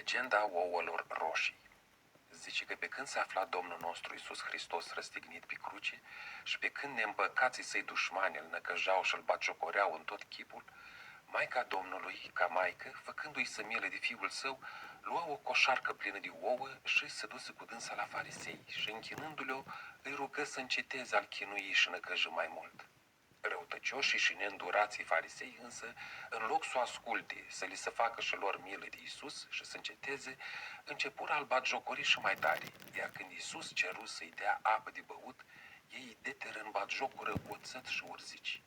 Legenda ouălor roșii. Zice că pe când se afla Domnul nostru Iisus Hristos răstignit pe cruce și pe când neîmpăcații săi dușmani îl năcăjau și îl batjocoreau în tot chipul, Maica Domnului, ca maică, făcându-i să miele de fiul său, lua o coșarcă plină de ouă și se duse cu dânsa la farisei și, închinându-le-o, îi rugă să înceteze al chinui și năcăjă mai mult. Răutăcioșii și neîndurații farisei însă, în loc să o asculte, să li se facă și lor milă de Iisus și să înceteze, începură al batjocori și mai tare, iar când Iisus ceru să-i dea apă de băut, ei deteră în batjocură oțet și urzici.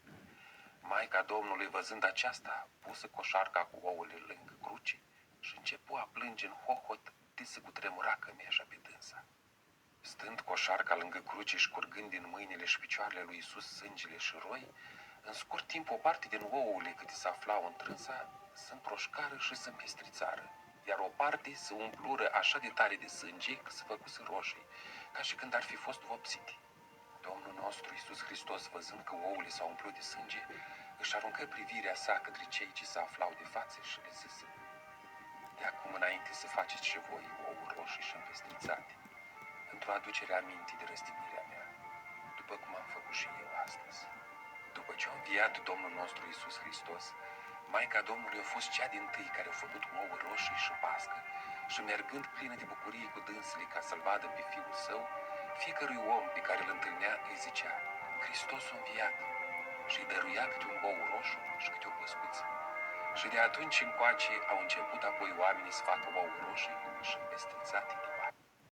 Maica Domnului, văzând aceasta, pusă coșarca cu ouăle lângă cruce și începu a plânge în hohot de se cutremura cămeșa pe dânsa. Stând coșarca lângă cruce și curgând din mâinile și picioarele lui Iisus sângele și roi, în scurt timp o parte din ouăle câte se aflau întrânsa se împroșcară și se împestrițară, iar o parte se umplură așa de tare de sânge că se făcuse roșii, ca și când ar fi fost vopsite. Domnul nostru Iisus Hristos, văzând că ouăle s-au umplut de sânge, își aruncă privirea sa către cei ce se aflau de față și le zise: de acum înainte să faceți și voi ouă roșii și împestrițate, într-o aducere aminte de răstignirea mea, după cum am făcut și eu astăzi. După ce a înviat Domnul nostru Iisus Hristos, Maica Domnului a fost cea dintâi care a făcut ouă roșii și pască și, mergând plină de bucurie cu dânsele ca să-l vadă pe fiul său, fiecărui om pe care îl întâlnea îi zicea: Hristos a înviat, și îi dăruia câte un bou roșu și câte o păscuță. Și de atunci încoace au început apoi oamenii să facă ouă roșii și împestrițate de